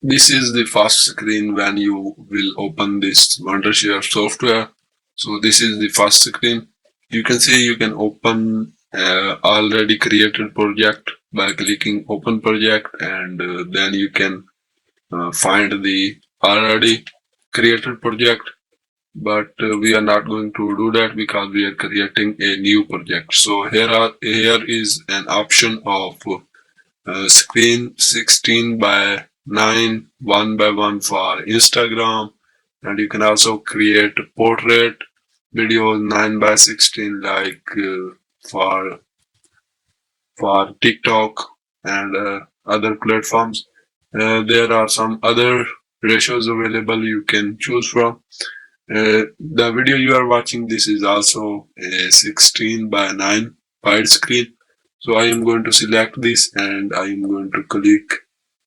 this is the first screen when you will open this Wondershare software. So this is the first screen. You can see you can open already created project by clicking open project, and then you can find the already created project. But we are not going to do that because we are creating a new project. So here is an option of screen 16 by 9 1 by 1 for Instagram, and you can also create portrait videos 9 by 16 like for TikTok and other platforms. There are some other ratios available you can choose from. The video you are watching, this is also a 16 by 9 widescreen. So I am going to select this and I am going to click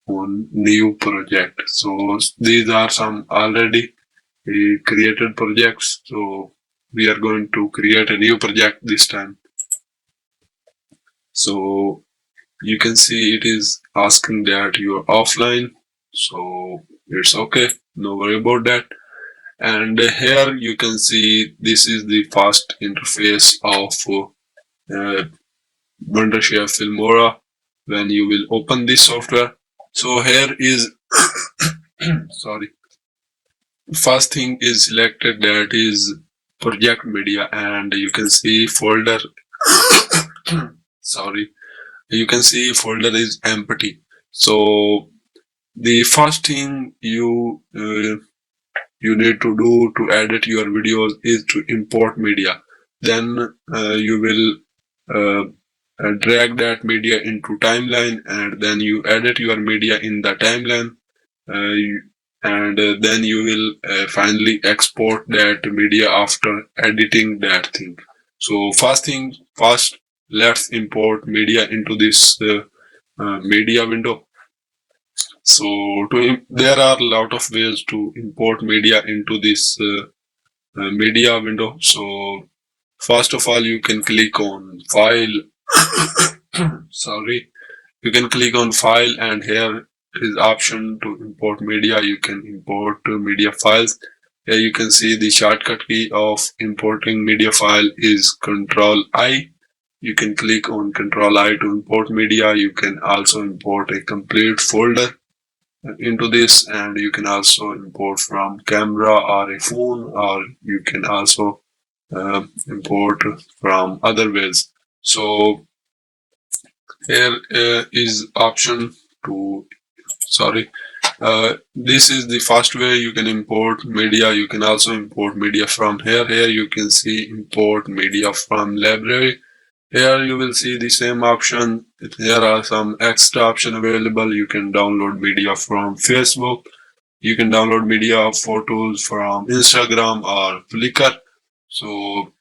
on new project. So these are some already created projects. So we are going to create a new project this time. So you can see it is asking that you are offline. So it's okay. No worry about that. And here you can see this is the fast interface of Wondershare Filmora when you will open this software. So here is sorry, first thing is selected, that is project media, and you can see folder sorry, you can see folder is empty. So the first thing you need to do to edit your videos is to import media. Then you will drag that media into timeline, and then you edit your media in the timeline, and then you will finally export that media after editing that thing. So first, let's import media into this media window. So there are a lot of ways to import media into this media window. So first of all, you can click on file. Sorry, you can click on file, and here is option to import media. You can import media files. Here you can see the shortcut key of importing media file is Control I. You can click on Control I to import media. You can also import a complete folder into this, and you can also import from camera or a phone, or you can also import from other ways. So here is option to this is the first way you can import media. You can also import media from here you can see import media from library. Here you will see the same option. Here are some extra options available. You can download media from Facebook. You can download media photos from Instagram or Flickr. So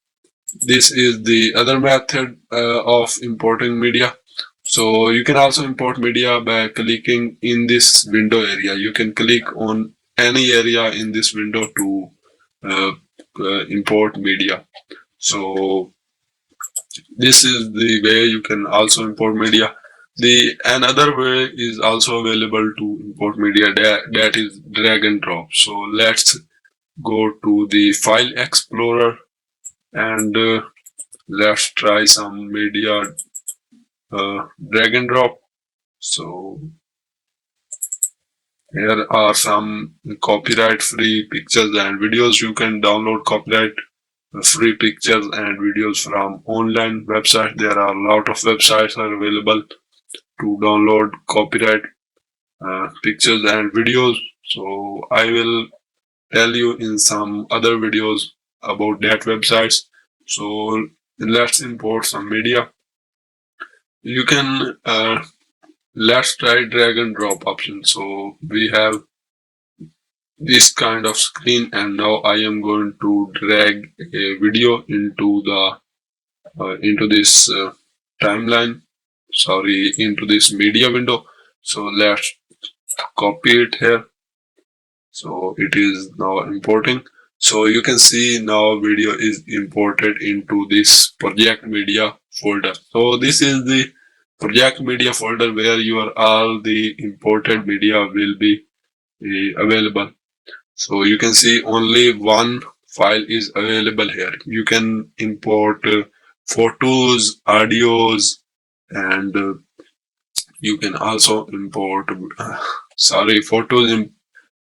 this is the other method of importing media. So you can also import media by clicking in this window area. You can click on any area in this window to import media. So this is the way you can also import media. The another way is also available to import media, that is drag and drop. So let's go to the file explorer and let's try some media drag and drop. So here are some copyright free pictures and videos. You can download copyright free pictures and videos from online websites. There are a lot of websites are available to download copyright pictures and videos. So I will tell you in some other videos about that websites. So let's import some media. You can let's try drag and drop option. So we have this kind of screen, and now I am going to drag a video into the into this timeline, sorry, into this media window. So let's copy it here. So it is now importing. So you can see now video is imported into this project media folder. So this is the project media folder where your all the imported media will be available. So you can see only one file is available here. You can import photos, audios, and you can also import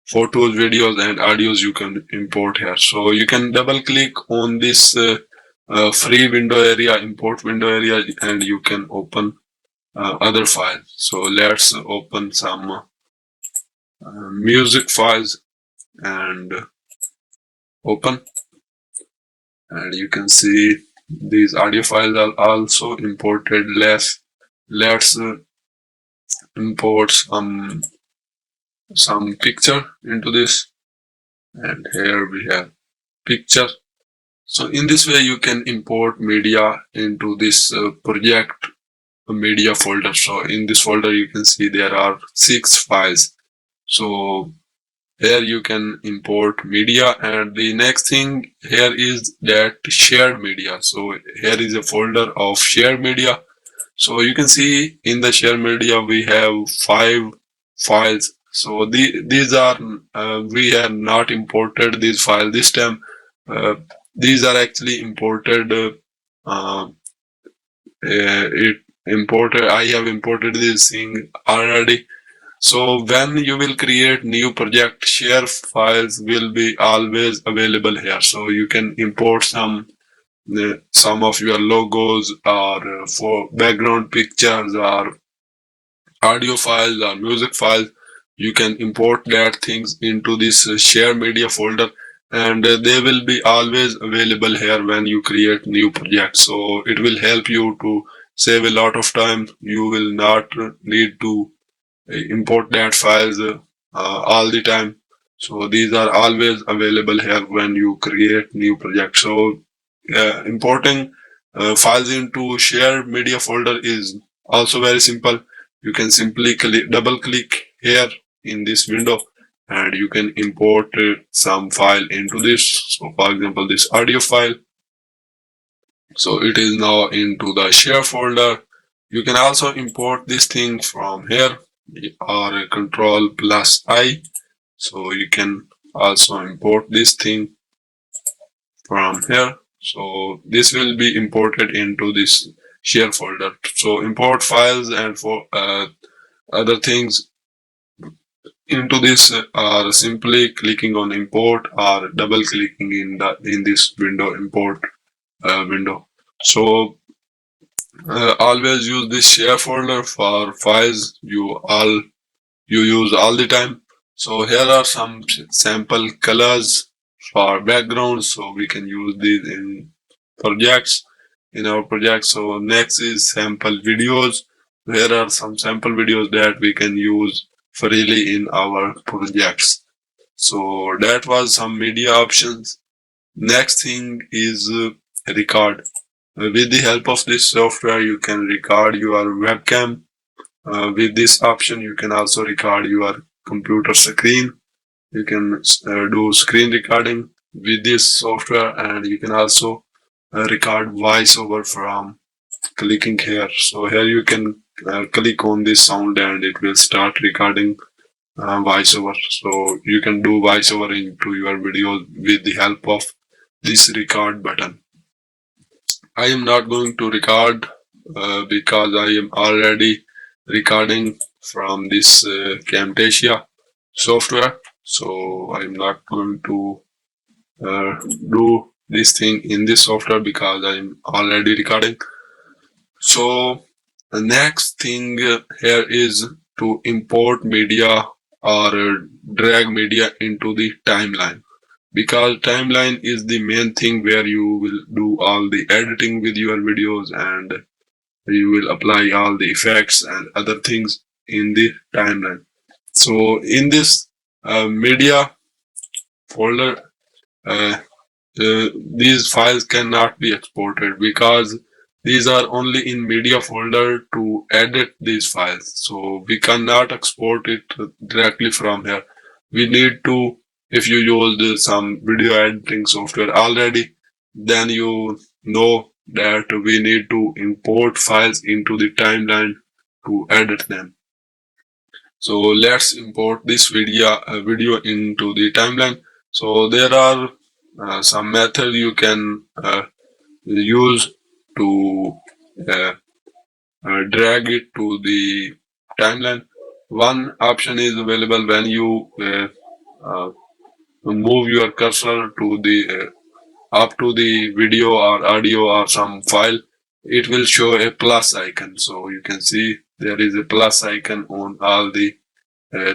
photos, videos, and audios you can import here. So you can double click on this free window area, import window area, and you can open other files. So let's open some music files and open, and you can see these audio files are also imported. Let's import some picture into this, and here we have picture. So in this way you can import media into this project media folder. So in this folder you can see there are 6 files. So here you can import media, and the next thing here is that shared media. So here is a folder of shared media. So you can see in the shared media we have 5 files. So these are we have not imported these files this time. Uh, these are actually imported. Uh, it imported. I have imported this thing already. So when you will create new project, share files will be always available here. So you can import some of your logos or for background pictures or audio files or music files. You can import that things into this share media folder, and they will be always available here when you create new projects. So it will help you to save a lot of time. You will not need to import that files all the time. So these are always available here when you create new projects. So importing files into shared media folder is also very simple. You can simply double click here in this window, and you can import some file into this. So for example, this audio file. So it is now into the share folder. You can also import this thing from here or control plus I. So you can also import this thing from here. So this will be imported into this share folder. So import files and for other things into this are simply clicking on import or double clicking in this window import window. So always use this share folder for files you use all the time. So here are some sample colors for backgrounds. So we can use these in our projects. So next is sample videos. Here are some sample videos that we can use freely in our projects. So that was some media options. Next thing is record. With the help of this software, you can record your webcam. With this option, you can also record your computer screen. You can do screen recording with this software, and you can also record voiceover from clicking here. So here you can click on this sound and it will start recording voiceover. So you can do voiceover into your video with the help of this record button. I am not going to record because I am already recording from this Camtasia software. So I'm not going to do this thing in this software because I'm already recording. So the next thing here is to import media or drag media into the timeline, because timeline is the main thing where you will do all the editing with your videos, and you will apply all the effects and other things in the timeline. So in this media folder, uh, these files cannot be exported because these are only in media folder to edit these files. So we cannot export it directly from here. We need to, if you use some video editing software already, then you know that we need to import files into the timeline to edit them. So let's import this video into the timeline. So there are some method you can use to uh, drag it to the timeline. One option is available when you move your cursor to the up to the video or audio or some file. It will show a plus icon. So you can see there is a plus icon on all the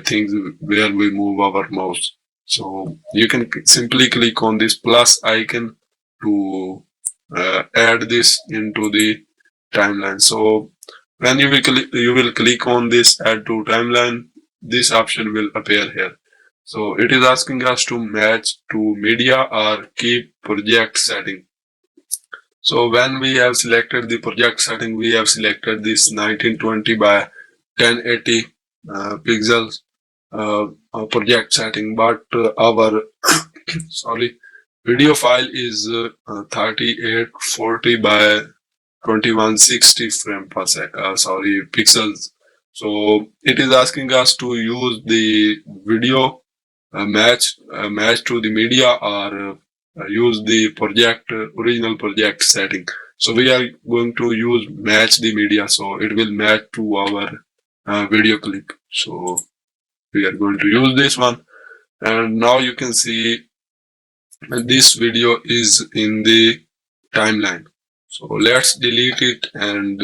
things where we move our mouse. So you can simply click on this plus icon to add this into the timeline. So when you will click on this add to timeline, this option will appear here. So it is asking us to match to media or keep project setting. So when we have selected the project setting, we have selected this 1920 by 1080 pixels project setting, but our sorry video file is 3840 by 2160 frame per second, pixels. So it is asking us to use the video match to the media or use the original project setting. So we are going to use match the media, so it will match to our video clip. So we are going to use this one, and now you can see this video is in the timeline. So let's delete it and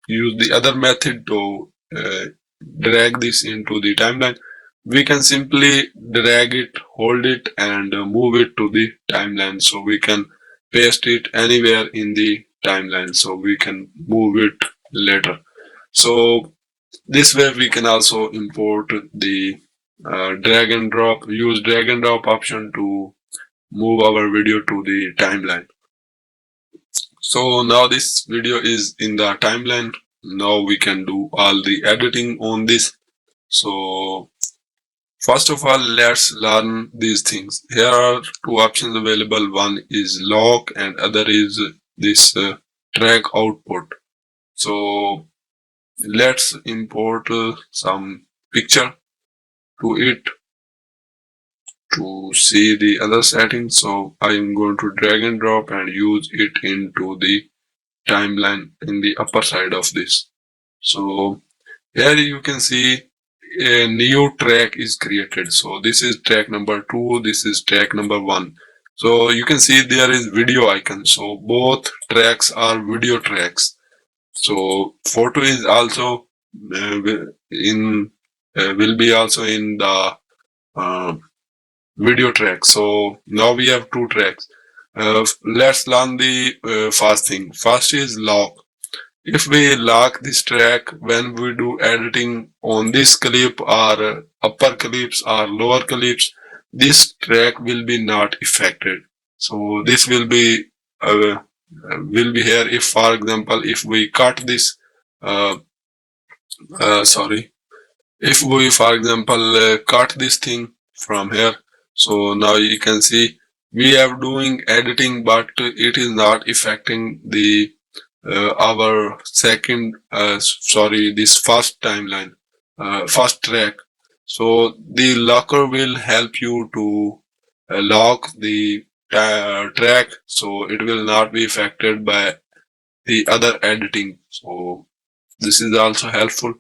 use the other method to drag this into the timeline. We can simply drag it, hold it, and move it to the timeline. So we can paste it anywhere in the timeline, so we can move it later. So this way we can also import the use drag and drop option to move our video to the timeline. So now this video is in the timeline. Now we can do all the editing on this. So first of all, let's learn these things. Here are two options available. One is lock and other is this track output. So let's import some picture to it to see the other settings. So I am going to drag and drop and use it into the timeline in the upper side of this. So here you can see a new track is created. So this is track number 2, this is track number 1. So you can see there is video icon. So both tracks are video tracks. So photo is also will be also in the video track. So now we have two tracks. Let's learn the first thing. First is lock. If we lock this track when we do editing on this clip or upper clips or lower clips, this track will be not affected. So this will be here if, for example, if we cut this. Uh, if we, for example, cut this thing from here, so now you can see we are doing editing, but it is not affecting the our this first timeline, first track. So the locker will help you to lock the track, so it will not be affected by the other editing. So this is also helpful.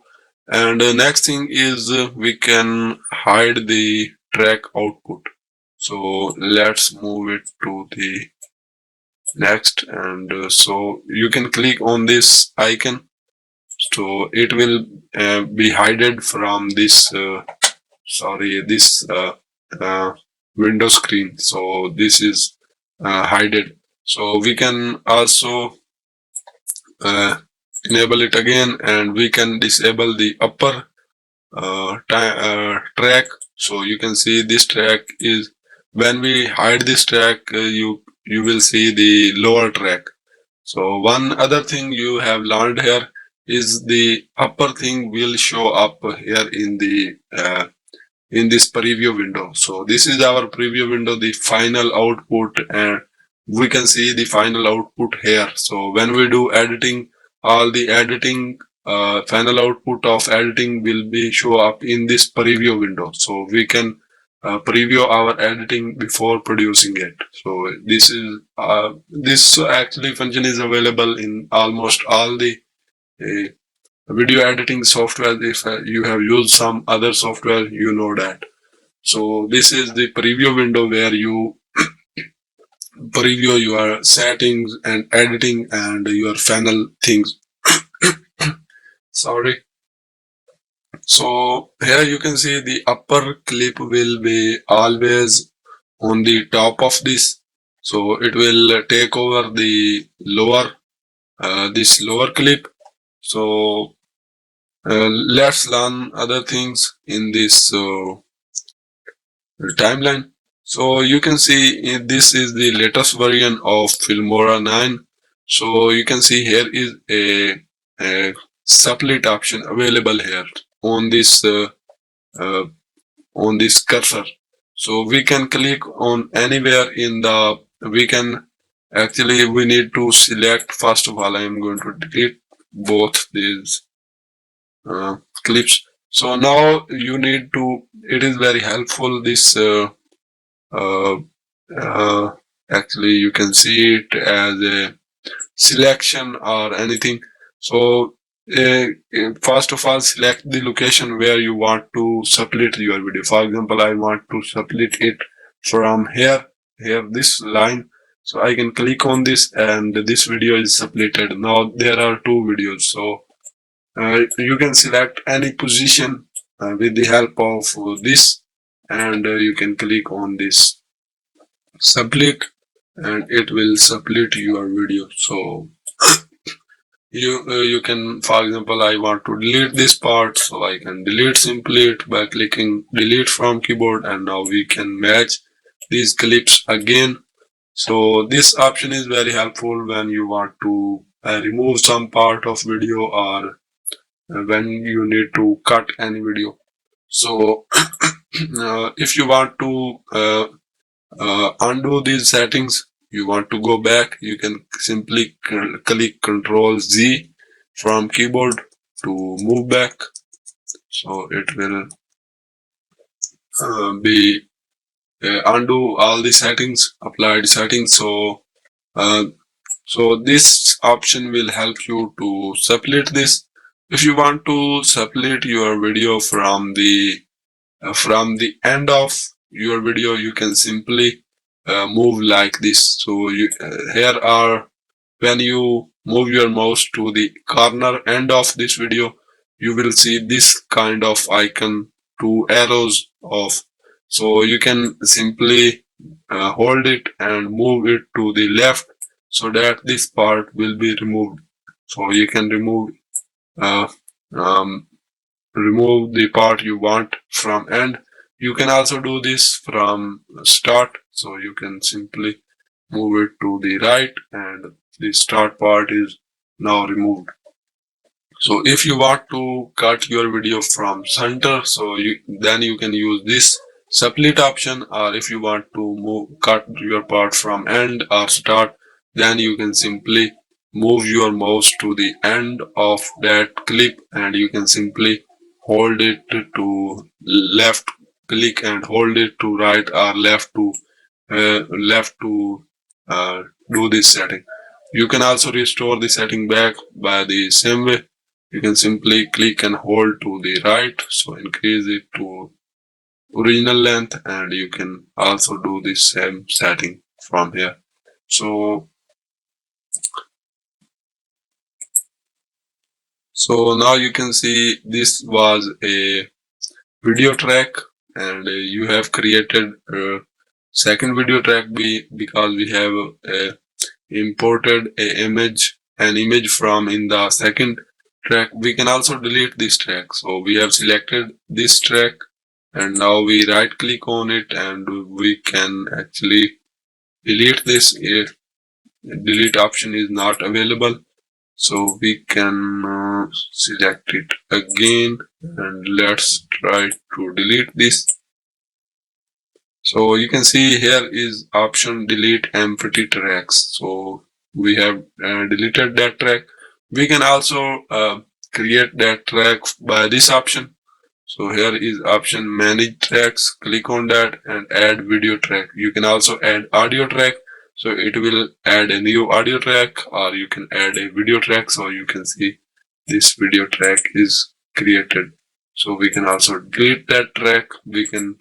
And the next thing is we can hide the track output. So let's move it to the next, and so you can click on this icon. So it will be hidden from this window screen. So this is hidden. So we can also enable it again, and we can disable the upper track. So you can see this track is, when we hide this track, you will see the lower track. So one other thing you have learned here is the upper thing will show up here in this preview window. So this is our preview window, the final output, and we can see the final output here. So when we do editing, all the editing final output of editing will be show up in this preview window. So we can preview our editing before producing it. So this actually function is available in almost all the video editing software. If you have used some other software, you know that. So this is the preview window where you preview your settings and editing and your final things. Sorry. So here you can see the upper clip will be always on the top of this. So it will take over the lower, this lower clip. So let's learn other things in this timeline. So you can see this is the latest version of Filmora 9. So you can see here is a split option available here on this cursor. So we can click on anywhere in the, we need to select. First of all, I am going to delete both these clips. So now you need to, it is very helpful, this uh, actually you can see it as a selection or anything. So first of all, select the location where you want to split your video. For example, I want to split it from here, this line. So I can click on this and this video is splitted. Now there are two videos. So you can select any position with the help of this, and you can click on this split and it will split your video. So you can, for example, I want to delete this part, so I can delete simply it by clicking delete from keyboard, and now we can match these clips again. So this option is very helpful when you want to remove some part of video, or when you need to cut any video. So if you want to undo these settings, you want to go back, you can simply click Ctrl Z from keyboard to move back. So it will be undo all the settings, applied settings. So this option will help you to split this. If you want to split your video from the end of your video, you can simply move like this. So here are, when you move your mouse to the corner end of this video, you will see this kind of icon, two arrows of. So you can simply hold it and move it to the left so that this part will be removed. So you can remove uh, um, remove the part you want from end. You can also do this from start. So you can simply move it to the right and the start part is now removed. So if you want to cut your video from center, so then you can use this split option, or if you want to cut your part from end or start, then you can simply move your mouse to the end of that clip and you can simply hold it to left click and hold it to right or left to do this setting. You can also restore the setting back by the same way. You can simply click and hold to the right, so increase it to original length, and you can also do the same setting from here. So now you can see this was a video track, and you have created a second video track because we have imported an image from in the second track. We can also delete this track. So we have selected this track and now we right click on it and we can actually delete this if delete option is not available. So we can select it again and let's try to delete this. So you can see here is option delete empty tracks. So we have deleted that track. We can also create that track by this option. So here is option manage tracks. Click on that and add video track. You can also add audio track. So it will add a new audio track, or you can add a video track. So you can see this video track is created. So we can also delete that track. We can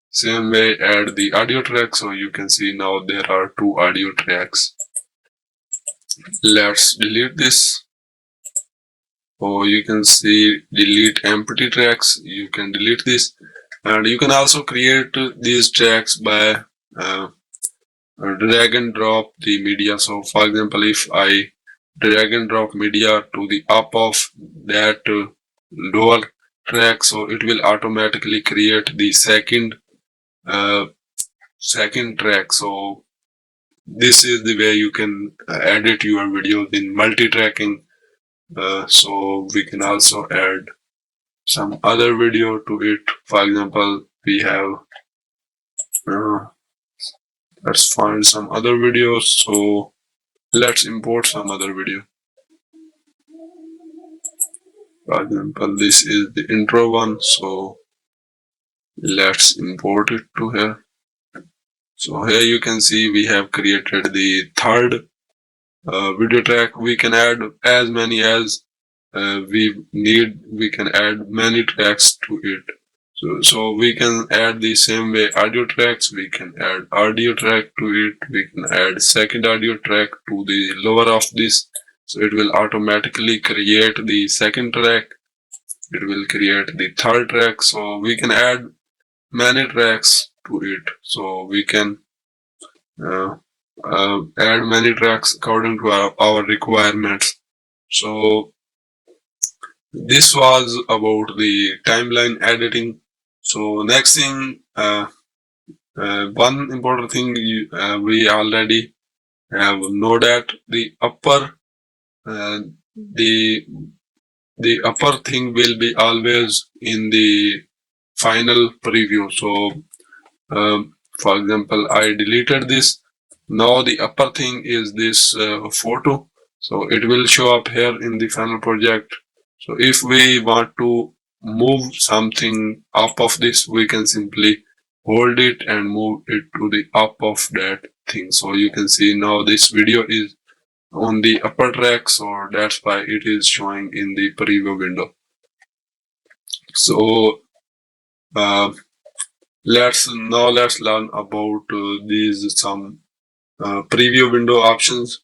same way add the audio track. So you can see now there are two audio tracks. Let's delete this. Or you can see delete empty tracks. You can delete this, and you can also create these tracks by drag and drop the media. So for example, if I drag and drop media to the up of that lower track, so it will automatically create the second track. So this is the way you can edit your videos in multi-tracking. So we can also add some other video to it. For example, we have let's find some other videos. So let's import some other video. For example, this is the intro one, so let's import it to here. So here you can see we have created the third video track. We can add as many as we need. We can add many tracks to it. So we can add the same way audio tracks. We can add audio track to it. We can add second audio track to the lower of this. So it will automatically create the second track. It will create the third track. So we can add many tracks to it. So we can add many tracks according to our requirements. So this was about the timeline editing. So next thing, one important thing we already have know that the upper the upper thing will be always in the final preview. So for example, I deleted this. Now the upper thing is this photo. So it will show up here in the final project. So if we want to move something up of this, we can simply hold it and move it to the up of that thing. So you can see now this video is on the upper track, so that's why it is showing in the preview window. So let's learn about these some preview window options.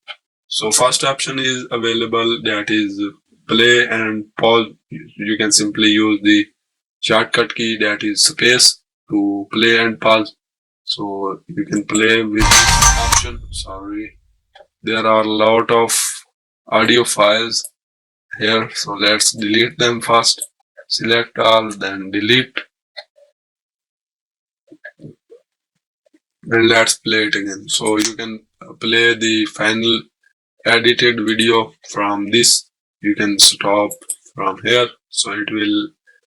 So first option is available, that is play and pause. You can simply use the shortcut key, that is space, to play and pause. So you can play with this option. Sorry, there are a lot of audio files here, so let's delete them first. Select all, then delete, and let's play it again. So you can play the final edited video from this. You can stop from here, so it will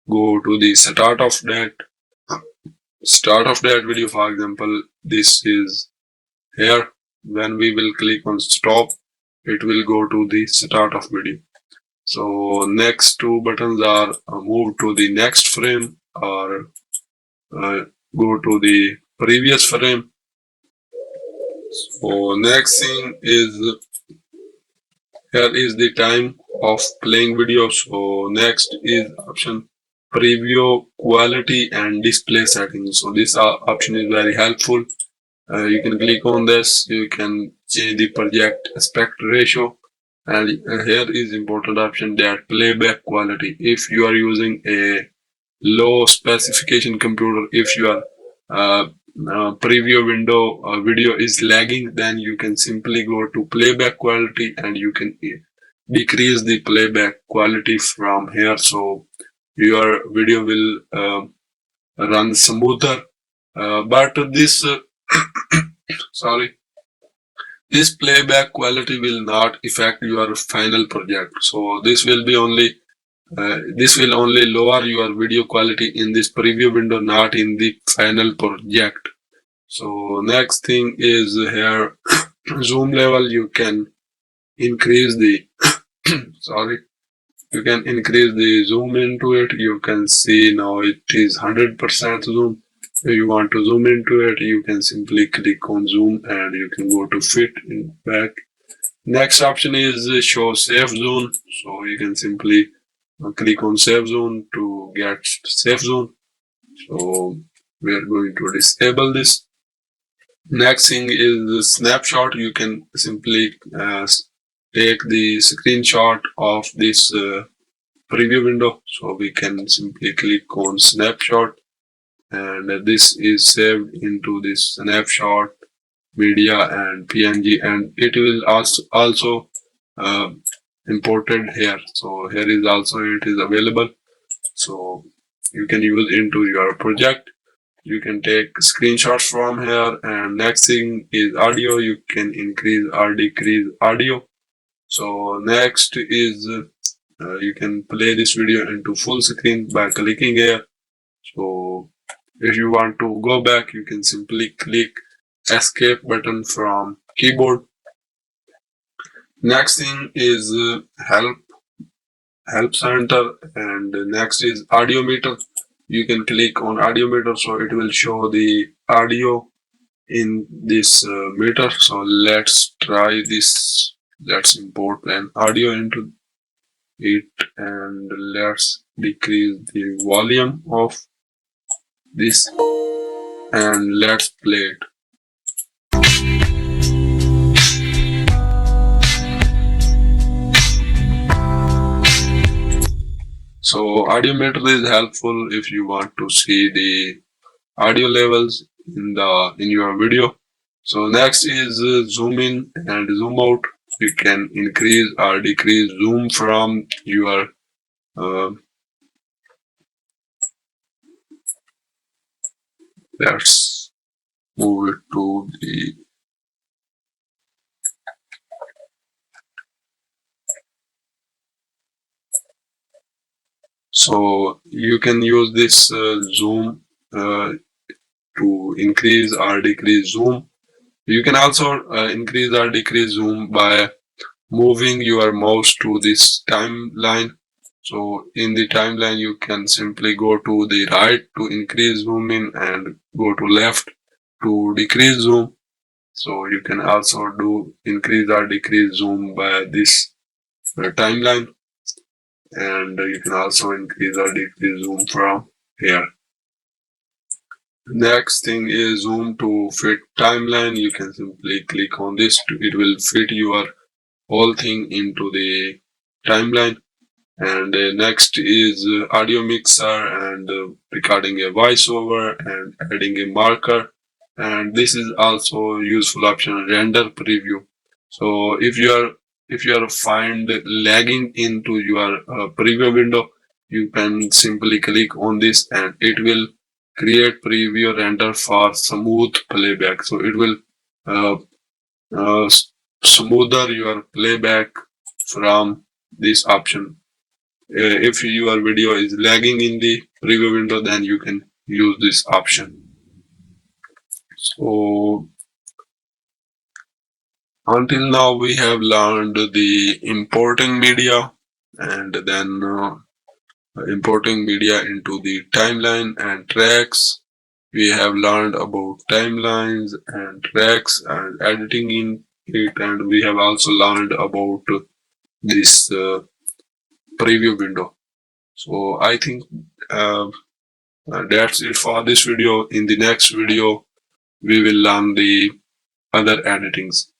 go to the start of that video. For example, this is here. When we will click on stop, it will go to the start of video. So next two buttons are move to the next frame or go to the previous frame. So next thing is, here is the time of playing video. So next is option preview quality and display settings. So this option is very helpful. You can click on this. You can change the project aspect ratio, and here is important option, that playback quality. If you are using a low specification computer, if your preview window video is lagging, then you can simply go to playback quality and you can decrease the playback quality from here. So your video will run smoother. But this this playback quality will not affect your final project. So this will only lower your video quality in this preview window, not in the final project. So next thing is here zoom level. You can increase the You can increase the zoom into it. You can see now it is 100% zoom. If you want to zoom into it, you can simply click on zoom and you can go to fit in back. Next option is show safe zone. So you can simply click on safe zone to get safe zone. So we are going to disable this. Next thing is the snapshot. You can simply take the screenshot of this preview window. So we can simply click on snapshot, and this is saved into this snapshot media and PNG, and it will also uh, imported here. So here is also it is available. So you can use into your project. You can take screenshots from here. And next thing is audio. You can increase or decrease audio. So next is you can play this video into full screen by clicking here. So if you want to go back, you can simply click escape button from keyboard. Next thing is help center, and next is audiometer. You can click on audiometer, so it will show the audio in this meter. So let's try this. Let's import an audio into it, and let's decrease the volume of this, and let's play it. So Audiometer is helpful if you want to see the audio levels in your video. So next is zoom in and zoom out. You can increase or decrease zoom from your uh, let's move it to the so you can use this zoom to increase or decrease zoom. You can also increase or decrease zoom by moving your mouse to this timeline. So in the timeline, you can simply go to the right to increase zoom in and go to left to decrease zoom. So you can also do increase or decrease zoom by this timeline, and you can also increase or decrease zoom from here. Next thing is zoom to fit timeline. You can simply click on this. It will fit your whole thing into the timeline. And next is audio mixer and recording a voiceover and adding a marker. And this is also useful option, render preview. So if you are find lagging into your preview window, you can simply click on this and it will create preview render for smooth playback. So it will uh, uh, smoother your playback from this option. If your video is lagging in the preview window, then you can use this option. So until now we have learned the importing media and then importing media into the timeline and tracks. We have learned about timelines and tracks and editing in it, and we have also learned about this preview window. So I think that's it for this video. In the next video, we will learn the other editings.